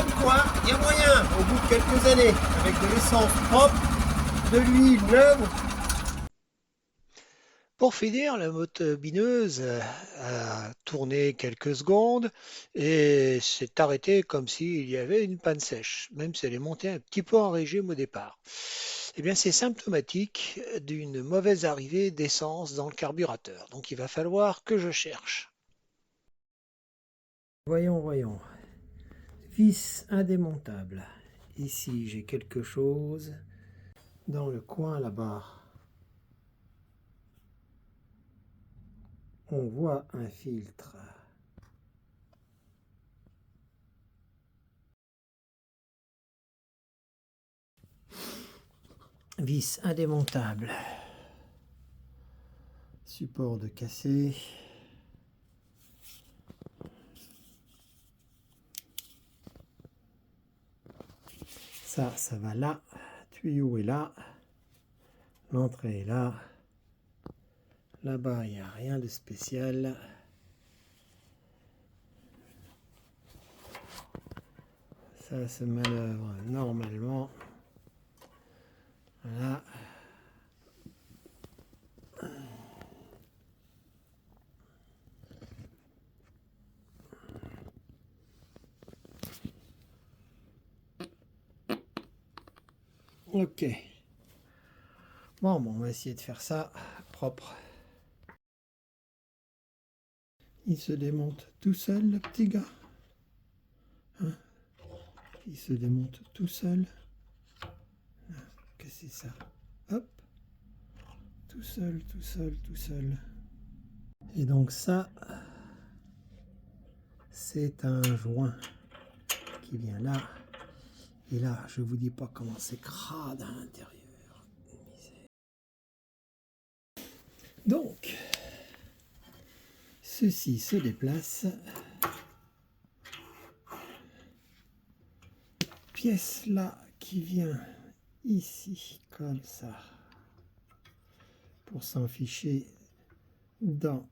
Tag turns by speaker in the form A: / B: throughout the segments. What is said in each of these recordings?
A: Comme quoi, il y a moyen, au bout de quelques années, avec de l'essence propre, de l'huile neuve.
B: Pour finir, la moto bineuse a tourné quelques secondes et s'est arrêtée comme s'il y avait une panne sèche, même si elle est montée un petit peu en régime au départ. Eh bien, c'est symptomatique d'une mauvaise arrivée d'essence dans le carburateur. Donc, il va falloir que je cherche.
A: Voyons. Vis indémontable. Ici, j'ai quelque chose dans le coin là-bas. On voit un filtre. Vis indémontable. Support de cassé. Ça va là. Tuyau est là. L'entrée est là. Là-bas, il n'y a rien de spécial. Ça se manœuvre normalement. Voilà. Ok. Bon, on va essayer de faire ça propre. Il se démonte tout seul, le petit gars. Hein? Il se démonte tout seul. Qu'est-ce que c'est ça? Hop. Tout seul. Et donc ça, c'est un joint qui vient là. Et là, je vous dis pas comment c'est crade à l'intérieur. Donc, ceci se déplace. Pièce là qui vient ici, comme ça, pour s'en ficher dans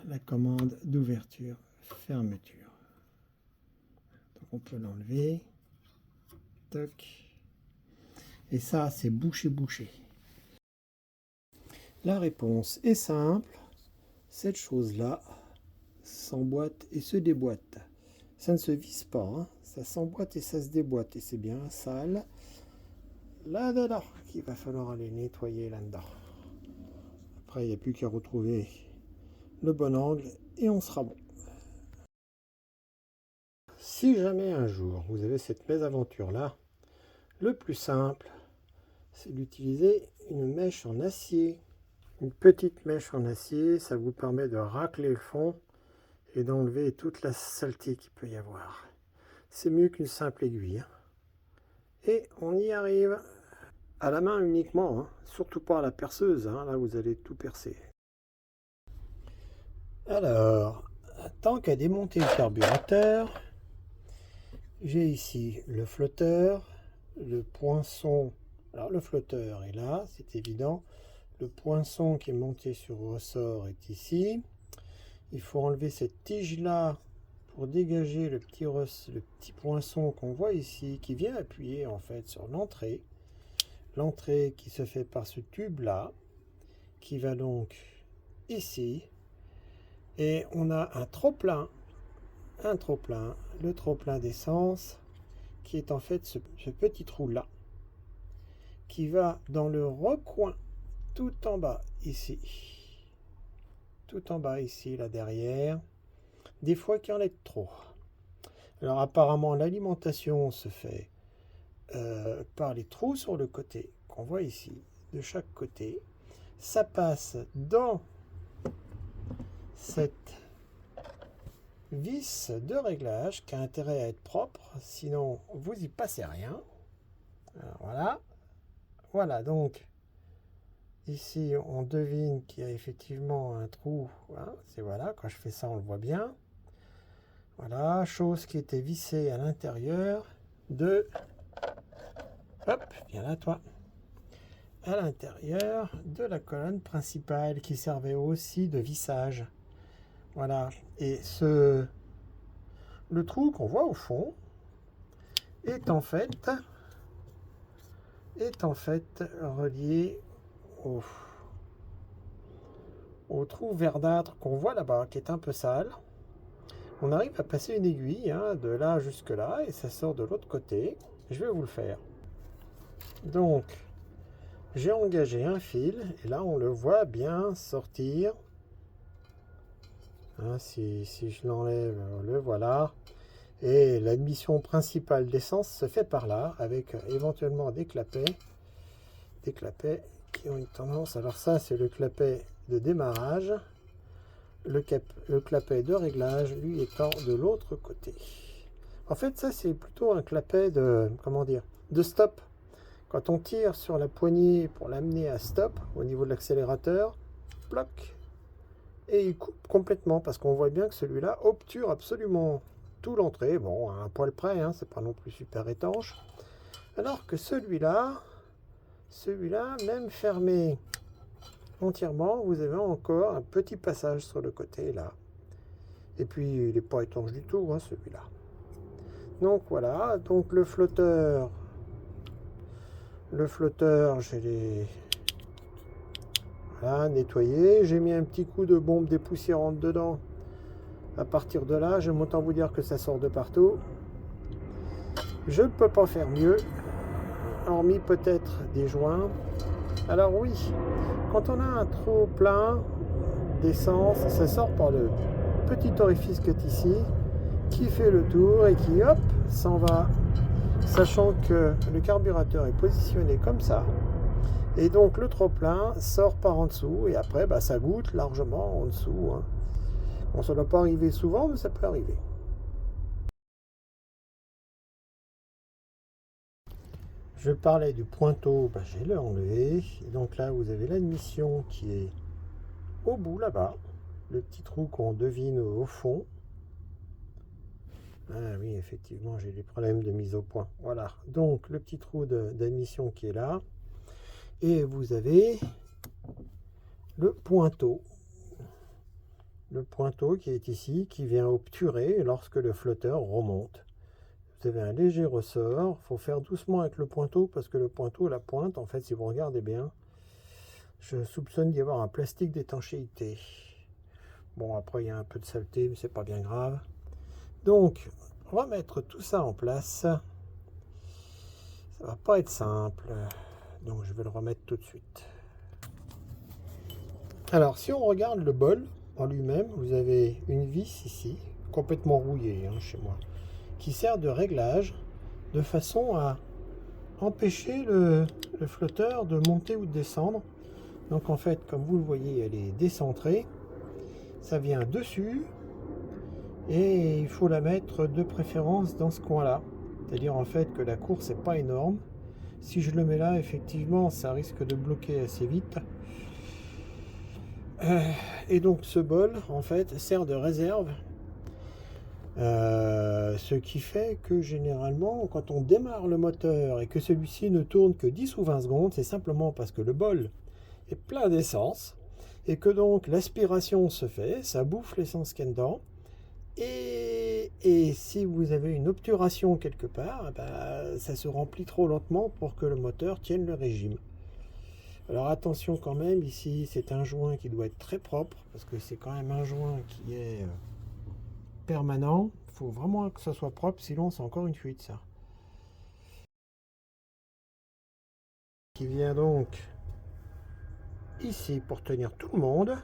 A: la commande d'ouverture, fermeture. Donc on peut l'enlever. Toc. Et ça, c'est bouché. La réponse est simple. Cette chose-là s'emboîte et se déboîte. Ça ne se visse pas, hein. Ça s'emboîte et ça se déboîte. Et c'est bien sale là-dedans qu'il va falloir aller nettoyer là-dedans. Après, il n'y a plus qu'à retrouver le bon angle et on sera bon. Si jamais un jour vous avez cette mésaventure-là, le plus simple, c'est d'utiliser une mèche en acier. Une petite mèche en acier, ça vous permet de racler le fond et d'enlever toute la saleté qu'il peut y avoir. C'est mieux qu'une simple aiguille. Et on y arrive à la main uniquement, hein. Surtout pas à la perceuse, hein. Là vous allez tout percer. Alors, tant qu'à démonter le carburateur, j'ai ici le flotteur, le poinçon. Alors le flotteur est là, c'est évident. Le poinçon qui est monté sur ressort est ici. Il faut enlever cette tige là pour dégager le petit poinçon qu'on voit ici, qui vient appuyer en fait sur l'entrée. L'entrée qui se fait par ce tube là, qui va donc ici. Et on a un trop-plein, le trop-plein d'essence, qui est en fait ce petit trou là, qui va dans le recoin tout en bas ici. Tout en bas ici, là derrière. Des fois qu'il y en a trop. Alors apparemment l'alimentation se fait par les trous sur le côté qu'on voit ici, de chaque côté. Ça passe dans cette vis de réglage qui a intérêt à être propre, sinon vous y passez rien. Alors, voilà donc ici on devine qu'il y a effectivement un trou, hein. C'est voilà, quand je fais ça on le voit bien. Voilà, chose qui était vissée à l'intérieur de, hop, viens là toi, à l'intérieur de la colonne principale qui servait aussi de vissage. Voilà, et le trou qu'on voit au fond, est en fait relié au trou verdâtre qu'on voit là-bas, qui est un peu sale. On arrive à passer une aiguille de là jusque là et ça sort de l'autre côté. Je vais vous le faire. Donc, j'ai engagé un fil et là on le voit bien sortir. Si je l'enlève, le voilà. Et l'admission principale d'essence se fait par là, avec éventuellement des clapets qui ont une tendance. Alors ça, c'est le clapet de démarrage. Le clapet de réglage, lui, étant de l'autre côté. En fait, ça, c'est plutôt un clapet de, comment dire, de stop. Quand on tire sur la poignée pour l'amener à stop, au niveau de l'accélérateur, bloc, et il coupe complètement, parce qu'on voit bien que celui-là obture absolument tout l'entrée. Bon, à un poil près, c'est pas non plus super étanche. Alors que celui-là, même fermé entièrement, vous avez encore un petit passage sur le côté là. Et puis il n'est pas étanche du tout, celui-là. Donc voilà, donc le flotteur, je l'ai nettoyé. J'ai mis un petit coup de bombe dépoussiérante dedans. À partir de là, j'aime autant vous dire que ça sort de partout. Je ne peux pas faire mieux, hormis peut-être des joints. Alors oui, quand on a un trop plein d'essence, ça sort par le petit orifice qui est ici, qui fait le tour et qui, hop, s'en va, sachant que le carburateur est positionné comme ça. Et donc le trop plein sort par en dessous et après, ça goutte largement en dessous. Bon, ça ne doit pas arriver souvent, mais ça peut arriver. Je parlais du pointeau, je l'ai enlevé. Et donc là, vous avez l'admission qui est au bout là-bas. Le petit trou qu'on devine au fond. Ah oui, effectivement, j'ai des problèmes de mise au point. Voilà, donc le petit trou d'admission qui est là. Et vous avez le pointeau. Le pointeau qui est ici, qui vient obturer lorsque le flotteur remonte. Vous avez un léger ressort. Il faut faire doucement avec le pointeau parce que le pointeau, la pointe, en fait, si vous regardez bien, je soupçonne d'y avoir un plastique d'étanchéité. Bon, après, il y a un peu de saleté, mais c'est pas bien grave. Donc, remettre tout ça en place, ça va pas être simple. Donc, je vais le remettre tout de suite. Alors, si on regarde le bol en lui-même, vous avez une vis ici, complètement rouillée chez moi, qui sert de réglage de façon à empêcher le flotteur de monter ou de descendre. Donc en fait, comme vous le voyez, elle est décentrée. Ça vient dessus et il faut la mettre de préférence dans ce coin-là. C'est-à-dire en fait que la course n'est pas énorme. Si je le mets là, effectivement, ça risque de bloquer assez vite. Et donc ce bol, en fait, sert de réserve. Ce qui fait que généralement, quand on démarre le moteur et que celui-ci ne tourne que 10 ou 20 secondes, c'est simplement parce que le bol est plein d'essence et que donc l'aspiration se fait, ça bouffe l'essence qu'il y a dedans. Et si vous avez une obturation quelque part, ça se remplit trop lentement pour que le moteur tienne le régime. Alors attention quand même, ici c'est un joint qui doit être très propre parce que c'est quand même un joint qui est permanent. Il faut vraiment que ça soit propre, sinon c'est encore une fuite ça. Qui vient donc ici pour tenir tout le monde.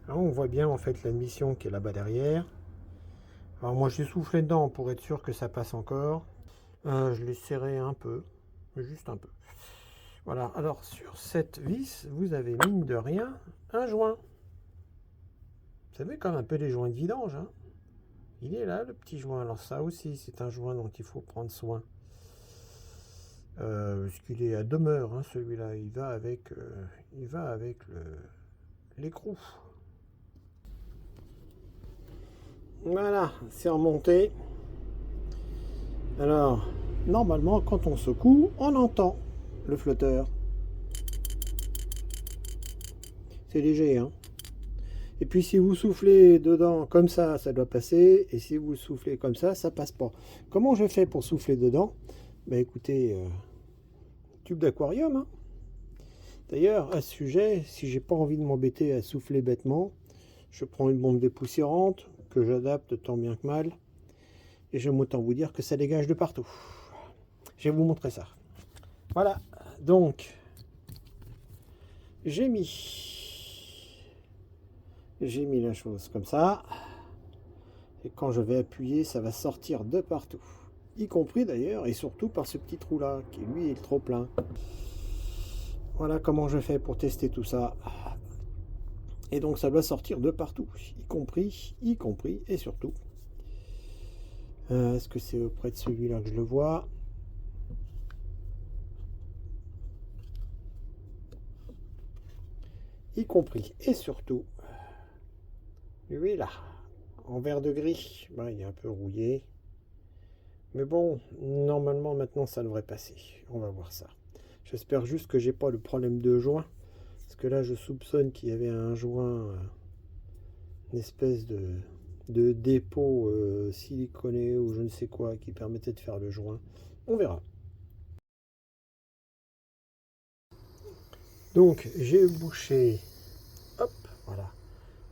A: Là, on voit bien en fait l'admission qui est là-bas derrière. Alors moi j'ai soufflé dedans pour être sûr que ça passe encore. Je l'ai serré un peu, juste un peu. Voilà, alors sur cette vis, vous avez mine de rien un joint. Vous savez comme un peu les joints de vidange. Il est là le petit joint. Alors ça aussi c'est un joint dont il faut prendre soin. Parce qu'il est à demeure celui-là. Il va avec l'écrou. Voilà, c'est remonté. Alors, normalement, quand on secoue, on entend le flotteur. C'est léger, Et puis si vous soufflez dedans comme ça doit passer. Et si vous soufflez comme ça passe pas. Comment je fais pour souffler dedans? Bah écoutez, tube d'aquarium, hein. D'ailleurs, à ce sujet, si j'ai pas envie de m'embêter à souffler bêtement, je prends une bombe dépoussiérante que j'adapte tant bien que mal. Et j'aime autant vous dire que ça dégage de partout. Je vais vous montrer ça. Voilà, donc j'ai mis la chose comme ça. Et quand je vais appuyer, ça va sortir de partout. Y compris d'ailleurs, et surtout par ce petit trou là, qui lui est le trop plein. Voilà comment je fais pour tester tout ça. Et donc ça doit sortir de partout, y compris et surtout. Est-ce que c'est auprès de celui-là que je le vois? Y compris et surtout. Lui là, en vert de gris. Ben, il est un peu rouillé. Mais bon, normalement maintenant ça devrait passer. On va voir ça. J'espère juste que j'ai pas le problème de joint. Parce que là je soupçonne qu'il y avait un joint, une espèce de dépôt siliconé ou je ne sais quoi qui permettait de faire le joint. On verra. Donc j'ai bouché. Hop, voilà.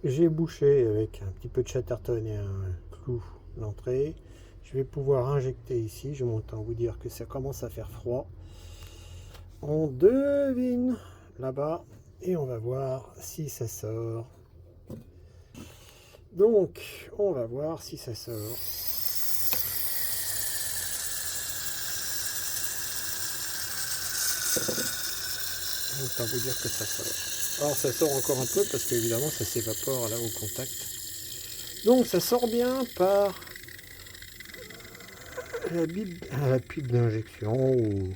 A: J'ai bouché avec un petit peu de chatterton et un clou l'entrée. Je vais pouvoir injecter ici. Je m'entends vous dire que ça commence à faire froid. On devine là-bas et on va voir si ça sort. Donc, on va voir si ça sort. Autant vous dire que ça sort. Alors ça sort encore un peu parce qu'évidemment ça s'évapore là au contact. Donc ça sort bien par la pipe d'injection ou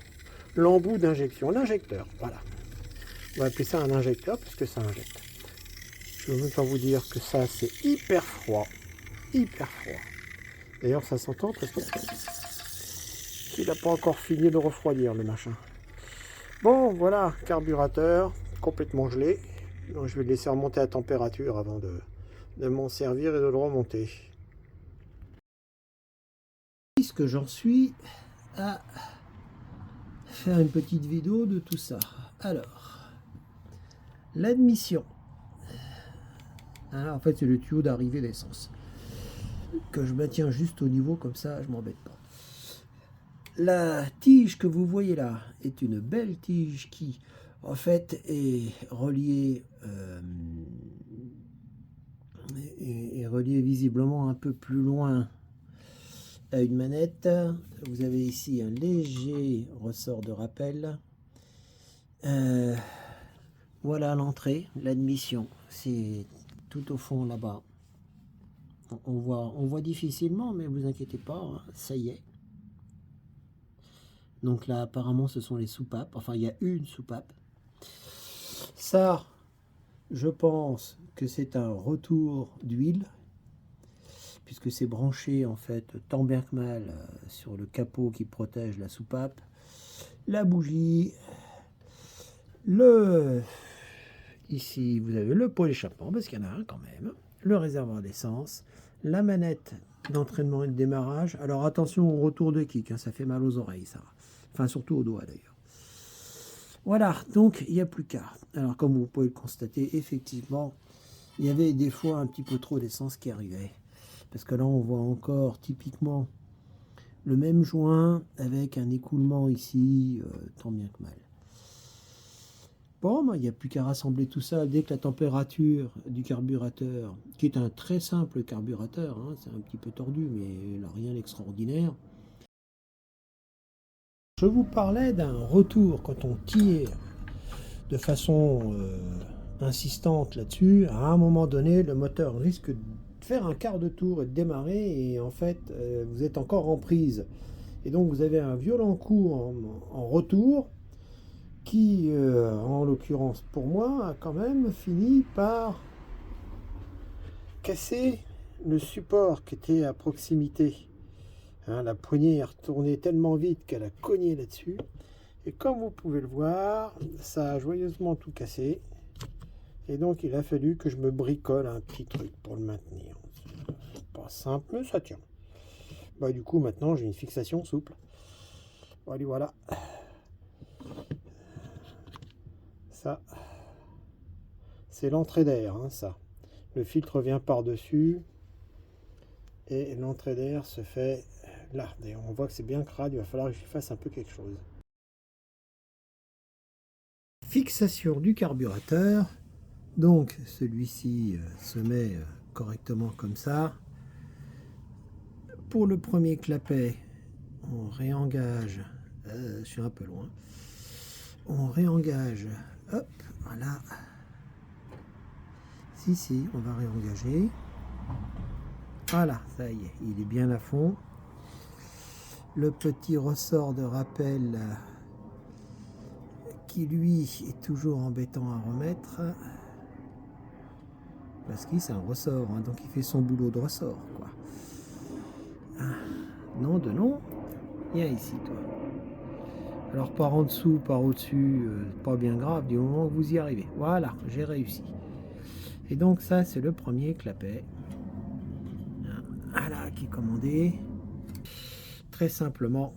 A: l'embout d'injection, l'injecteur, voilà. On va appeler ça un injecteur parce que ça injecte. Je veux même pas vous dire que ça c'est hyper froid. Hyper froid. D'ailleurs ça s'entend parce qu'il n'a pas encore fini de refroidir le machin. Bon voilà, carburateur complètement gelé. Donc je vais le laisser remonter à température avant de m'en servir et de le remonter. Puisque j'en suis à faire une petite vidéo de tout ça. Alors, l'admission. En fait, c'est le tuyau d'arrivée d'essence que je maintiens juste au niveau comme ça, je m'embête pas. La tige que vous voyez là est une belle tige qui, en fait, est reliée visiblement un peu plus loin à une manette. Vous avez ici un léger ressort de rappel. Voilà l'entrée, l'admission. C'est tout au fond là-bas. On voit difficilement, mais vous inquiétez pas, hein, ça y est. Donc là, apparemment, ce sont les soupapes. Enfin, il y a une soupape. Ça, je pense que c'est un retour d'huile, puisque c'est branché, en fait, tant bien que mal, sur le capot qui protège la soupape. La bougie. Ici, vous avez le pot d'échappement, parce qu'il y en a un quand même. Le réservoir d'essence. La manette d'entraînement et de démarrage. Alors, attention au retour de kick, hein, ça fait mal aux oreilles, ça. Enfin, surtout aux doigts, d'ailleurs. Voilà, donc il n'y a plus qu'à. Alors, comme vous pouvez le constater, effectivement, il y avait des fois un petit peu trop d'essence qui arrivait. Parce que là, on voit encore typiquement le même joint avec un écoulement ici, tant bien que mal. Bon, il n'y a plus qu'à rassembler tout ça dès que la température du carburateur, qui est un très simple carburateur, hein, c'est un petit peu tordu, mais là, rien d'extraordinaire. Je vous parlais d'un retour quand on tire de façon insistante là-dessus. À un moment donné, le moteur risque de faire un quart de tour et de démarrer et en fait, vous êtes encore en prise. Et donc, vous avez un violent coup en retour qui, en l'occurrence pour moi, a quand même fini par casser le support qui était à proximité. Hein, la poignée est retournée tellement vite qu'elle a cogné là-dessus. Et comme vous pouvez le voir, ça a joyeusement tout cassé. Et donc il a fallu que je me bricole un petit truc pour le maintenir. C'est pas simple, mais ça tient. Bah, du coup, maintenant j'ai une fixation souple. Voilà, voilà. Ça, c'est l'entrée d'air, hein, ça. Le filtre vient par-dessus et l'entrée d'air se fait là. D'ailleurs, on voit que c'est bien crade, il va falloir que j'y fasse un peu quelque chose. Fixation du carburateur. Donc, celui-ci se met correctement comme ça. Pour le premier clapet, on réengage. Je suis un peu loin. On réengage. Hop, voilà. Si, on va réengager. Voilà, ça y est, il est bien à fond. Le petit ressort de rappel qui lui est toujours embêtant à remettre. Parce qu'il c'est un ressort, hein, donc il fait son boulot de ressort, quoi. Non de non, viens ici, toi. Alors par en dessous, par au-dessus, pas bien grave du moment que vous y arrivez. Voilà, j'ai réussi. Et donc ça, c'est le premier clapet. Voilà, qui est commandé. Très simplement,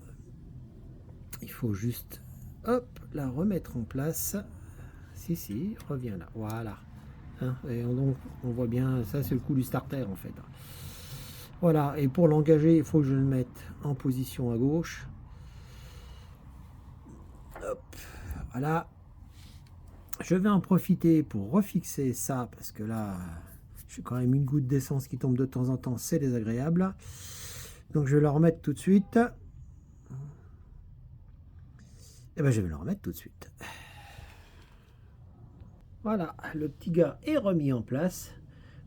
A: il faut juste, hop, la remettre en place. Si, reviens là, voilà. Hein, et donc, on voit bien, ça c'est le coup du starter en fait. Voilà, et pour l'engager, il faut que je le mette en position à gauche. Hop, voilà. Je vais en profiter pour refixer ça, parce que là, j'ai quand même une goutte d'essence qui tombe de temps en temps, c'est désagréable. Donc je vais le remettre tout de suite. Et bien je vais le remettre tout de suite. Voilà, le petit gars est remis en place.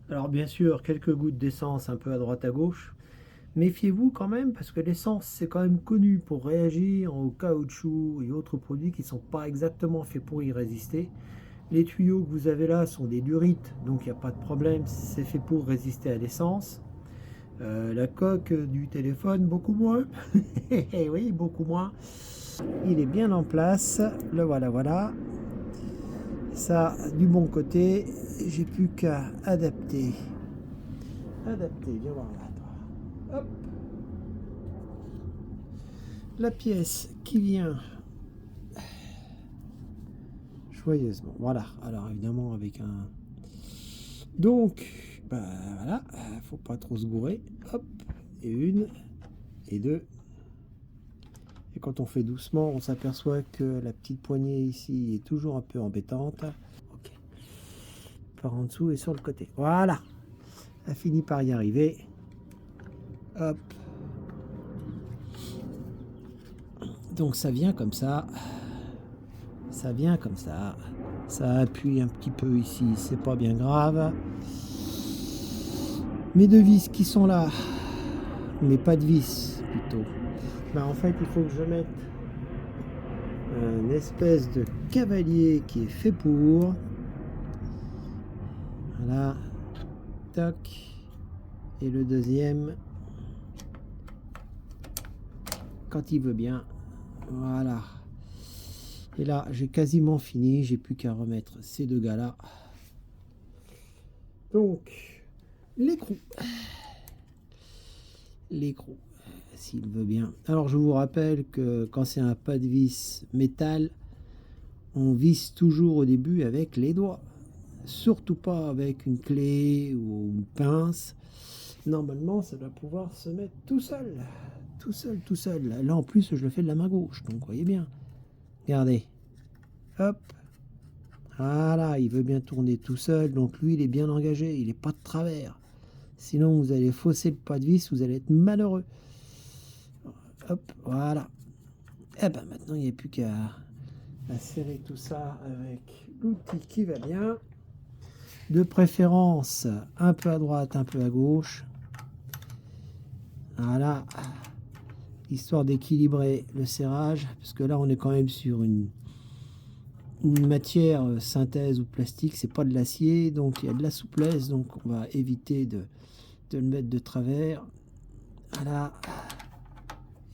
A: Alors bien sûr, quelques gouttes d'essence un peu à droite à gauche. Méfiez-vous quand même, parce que l'essence, c'est quand même connu pour réagir au caoutchouc et autres produits qui ne sont pas exactement faits pour y résister. Les tuyaux que vous avez là sont des durites, donc il n'y a pas de problème, c'est fait pour résister à l'essence. La coque du téléphone, beaucoup moins. Oui, beaucoup moins. Il est bien en place. Le voilà. Ça, du bon côté, j'ai plus qu'à adapter. Viens voir là, toi. Hop. La pièce qui vient joyeusement. Voilà. Alors évidemment avec un. Donc, voilà. Faut pas trop se gourer. Hop. Et une. Et deux. Et quand on fait doucement, on s'aperçoit que la petite poignée ici est toujours un peu embêtante. Ok. Par en dessous et sur le côté. Voilà. Elle finit par y arriver. Hop. Donc ça vient comme ça. Ça vient comme ça. Ça appuie un petit peu ici. C'est pas bien grave. Mes deux vis qui sont là. Mais pas de vis plutôt. En fait, il faut que je mette une espèce de cavalier qui est fait pour. Voilà. Tac. Et le deuxième, quand il veut bien. Voilà. Et là, j'ai quasiment fini. J'ai plus qu'à remettre ces deux gars-là. Donc, l'écrou. S'il veut bien. Alors je vous rappelle que quand c'est un pas de vis métal, on visse toujours au début avec les doigts. Surtout pas avec une clé ou une pince. Normalement, ça doit pouvoir se mettre tout seul. Tout seul. Là en plus, je le fais de la main gauche. Donc voyez bien. Regardez. Hop. Voilà, il veut bien tourner tout seul. Donc lui, il est bien engagé. Il n'est pas de travers. Sinon, vous allez fausser le pas de vis. Vous allez être malheureux. Hop, voilà. Et ben maintenant, il n'y a plus qu'à serrer tout ça avec l'outil qui va bien. De préférence, un peu à droite, un peu à gauche. Voilà. Histoire d'équilibrer le serrage. Parce que là, on est quand même sur une matière synthèse ou plastique. C'est pas de l'acier. Donc, il y a de la souplesse. Donc, on va éviter de le mettre de travers. Voilà.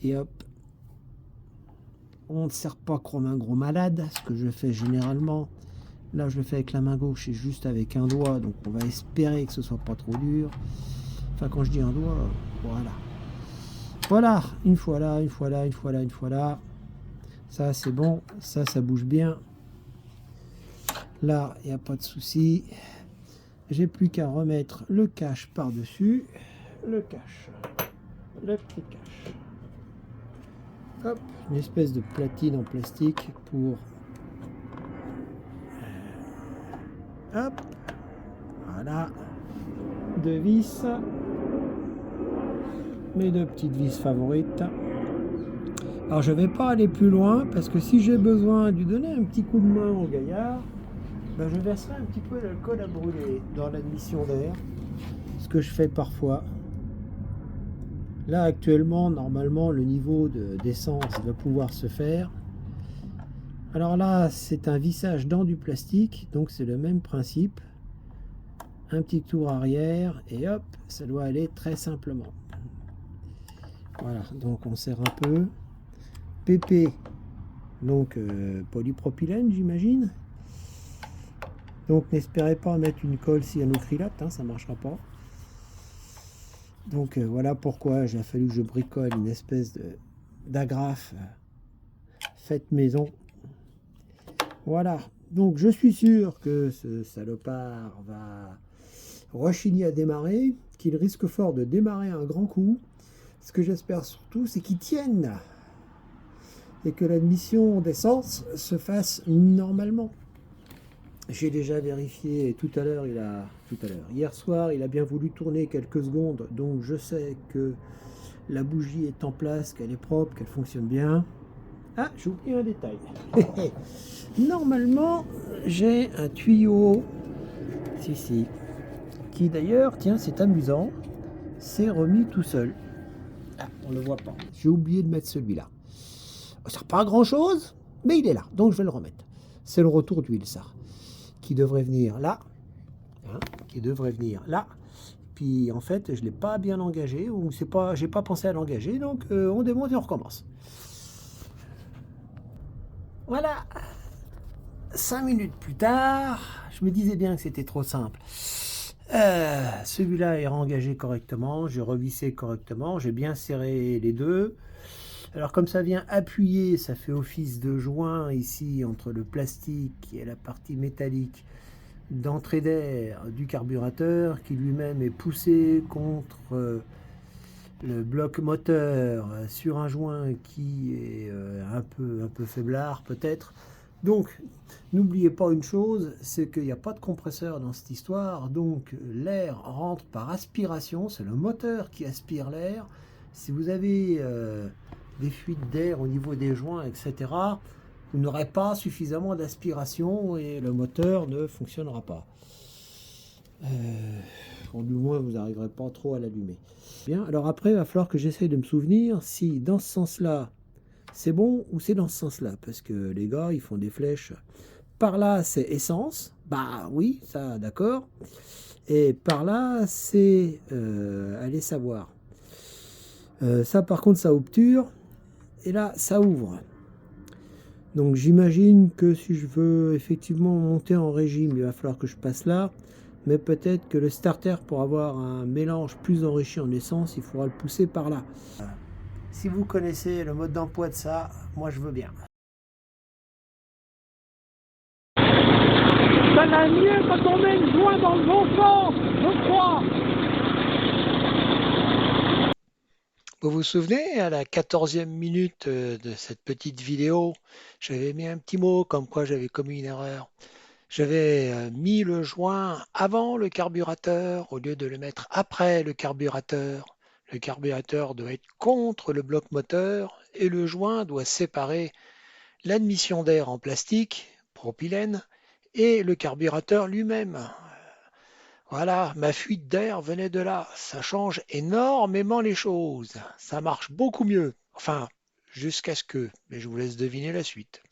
A: Et hop, on ne serre pas comme un gros malade, ce que je fais généralement. Là, je le fais avec la main gauche et juste avec un doigt, donc on va espérer que ce soit pas trop dur. Enfin, quand je dis un doigt, voilà. Voilà, une fois là. Ça, c'est bon. Ça bouge bien. Là, il n'y a pas de souci. J'ai plus qu'à remettre le cache par-dessus. Le cache. Le petit cache. Hop, une espèce de platine en plastique pour... Hop. Voilà. Deux vis. Mes deux petites vis favorites. Alors je vais pas aller plus loin parce que si j'ai besoin de lui donner un petit coup de main au gaillard, ben je verserai un petit peu d'alcool à brûler dans l'admission d'air, ce que je fais parfois. Là actuellement, normalement, le niveau d'essence va pouvoir se faire. Alors là, c'est un vissage dans du plastique, donc c'est le même principe. Un petit tour arrière et hop, ça doit aller très simplement. Voilà, donc on serre un peu. PP, donc polypropylène, j'imagine. Donc n'espérez pas mettre une colle cyanocrylate, hein, ça ne marchera pas. Donc voilà pourquoi il a fallu que je bricole une espèce d'agrafe faite maison. Voilà, donc je suis sûr que ce salopard va rechigner à démarrer, qu'il risque fort de démarrer un grand coup. Ce que j'espère surtout, c'est qu'il tienne et que l'admission d'essence se fasse normalement. J'ai déjà vérifié tout à l'heure, hier soir, il a bien voulu tourner quelques secondes, donc je sais que la bougie est en place, qu'elle est propre, qu'elle fonctionne bien. Ah, j'ai oublié un détail. Normalement, j'ai un tuyau, si, qui d'ailleurs, tiens, c'est amusant, s'est remis tout seul. Ah, on ne le voit pas. J'ai oublié de mettre celui-là. Ça sert pas à grand chose, mais il est là, donc je vais le remettre. C'est le retour d'huile, ça, qui devrait venir là, hein, qui devrait venir là. Puis en fait, je l'ai pas bien engagé, ou c'est pas, j'ai pas pensé à l'engager, donc on démonte et on recommence. Voilà. 5 minutes plus tard, je me disais bien que c'était trop simple. Celui-là est engagé correctement, j'ai revissé correctement, j'ai bien serré les deux. Alors comme ça vient appuyer, ça fait office de joint ici entre le plastique et la partie métallique d'entrée d'air du carburateur qui lui-même est poussé contre le bloc moteur sur un joint qui est un peu faiblard peut-être. Donc n'oubliez pas une chose, c'est qu'il n'y a pas de compresseur dans cette histoire, donc l'air rentre par aspiration, c'est le moteur qui aspire l'air. Si vous avez des fuites d'air au niveau des joints, etc., vous n'aurez pas suffisamment d'aspiration et le moteur ne fonctionnera pas. Ou du moins, vous n'arriverez pas trop à l'allumer. Bien, alors après, il va falloir que j'essaye de me souvenir si dans ce sens-là, c'est bon ou c'est dans ce sens-là. Parce que les gars, ils font des flèches. Par là, c'est essence. Bah oui, ça, d'accord. Et par là, c'est... allez savoir. Ça, par contre, ça obture. Et là, ça ouvre. Donc j'imagine que si je veux effectivement monter en régime, il va falloir que je passe là. Mais peut-être que le starter, pour avoir un mélange plus enrichi en essence, il faudra le pousser par là. Si vous connaissez le mode d'emploi de ça, moi je veux bien.
C: Ça va mieux quand on met le joint dans le bon sens, je crois.
B: Vous vous souvenez, à la 14e minute de cette petite vidéo, j'avais mis un petit mot comme quoi j'avais commis une erreur. J'avais mis le joint avant le carburateur au lieu de le mettre après le carburateur. Le carburateur doit être contre le bloc moteur et le joint doit séparer l'admission d'air en plastique, propylène, et le carburateur lui-même. Voilà, ma fuite d'air venait de là. Ça change énormément les choses. Ça marche beaucoup mieux. Enfin, jusqu'à ce que... Mais je vous laisse deviner la suite.